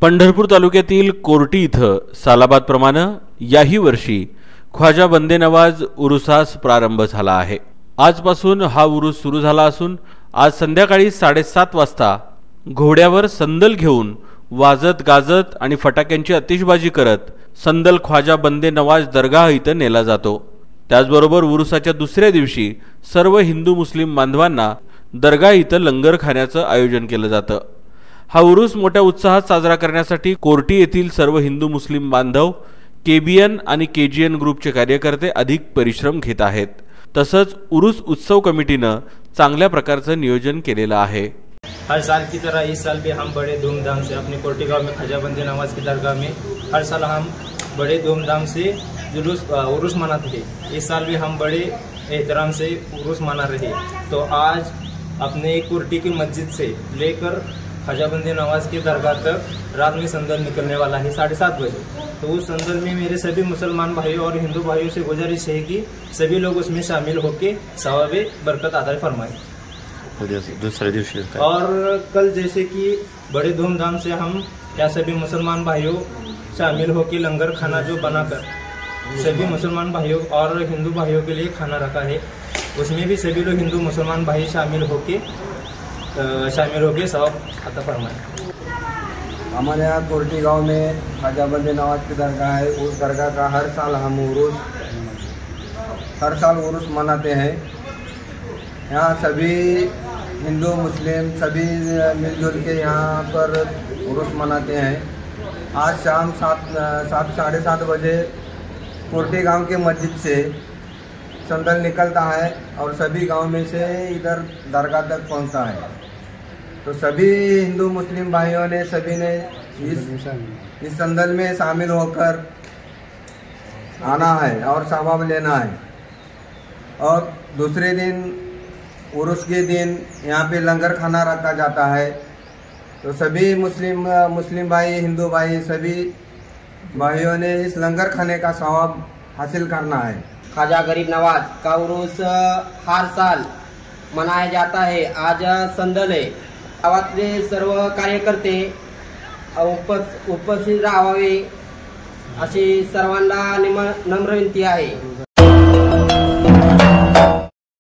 पंढरपूर तालुक्यातील कोर्टी इथं सालाबादप्रमाणे याही वर्षी ख्वाजा बंदे नवाज उरुसास प्रारंभ झाला आहे। आजपासून हा उरूस सुरू झाला असून आज संध्याकाळी 7:30 वाजता घोड्यावर संदल घेऊन वाजत गाजत आणि फटाक्यांची आतिषबाजी करत संदल ख्वाजा बंदे नवाज दरगाह इथं नेला जातो। त्याचबरोबर उरुसाच्या दुसऱ्या दिवशी सर्व हिंदू मुस्लिम बांधवांना दरगाह इथं लंगर खाण्याचं आयोजन केलं जातं। हा उरूस मोठ्या उत्साहात साजरा करण्यासाठी कोर्टी येथील सर्व हिंदू मुस्लिम बांधव केबीएन आणि केजीएन ग्रुपचे कार्यकर्ते अधिक परिश्रम घेत आहेत। तसंच उरूस उत्सव कमिटीनं चांगल्या प्रकारचं नियोजन केलेलं आहे। हर साल की तरह इस साल भी हम बड़े धूमधाम से अपने कोर्टी गांव में ख्वाजा बंदे नवाज की दरगाह में हर साल हम बड़े धूमधाम से उरूस मनाते हैं। इस साल भी हम बड़े एहतराम से उरूस मना रहे। तो आज अपने कोर्टी की मस्जिद से लेकर ख्वाजा बंदे नवाज के दरगाह तक रात में संदल निकलने वाला है 7:30 बजे। तो उस संदल में मेरे सभी मुसलमान भाइयों और हिंदू भाइयों से गुजारिश है कि सभी लोग उसमें शामिल होकर सवाब बरकत अदा फरमाएं। दूसरे दिवशी और कल जैसे कि बड़े धूमधाम से हम या सभी मुसलमान भाइयों शामिल होकर लंगर खाना जो बनाकर सभी मुसलमान भाइयों और हिंदू भाइयों के लिए खाना रखा है, उसमें भी सभी लोग हिंदू मुसलमान भाई शामिल होके सवाब अता फरमाएं। हमारे यहाँ कोर्टी गांव में ख्वाजा बंदे नवाज की दरगाह है। उस दरगाह का हर साल हम उरूस मनाते हैं। यहाँ सभी हिंदू मुस्लिम सभी मिलजुल के यहाँ पर उरूस मनाते हैं। आज शाम 7:30 बजे कोर्टी गांव के मस्जिद से संदल निकलता है और सभी गांव में से इधर दरगाह तक पहुंचता है। तो सभी हिंदू मुस्लिम भाइयों ने सभी ने इस संदल में शामिल होकर आना है और सवाब लेना है। और दूसरे दिन उरूस के दिन यहाँ पे लंगर खाना रखा जाता है। तो सभी मुस्लिम भाई हिंदू भाई सभी भाइयों ने इस लंगर खाने का सवाब हासिल करना है। ख्वाजा गरीब नवाज का उरूस हर साल मनाया जाता है। आज संदल है। गावातले सर्व कार्यकर्ते उपस्थित राहावे अशी सर्वांना नम्र विनंती आहे।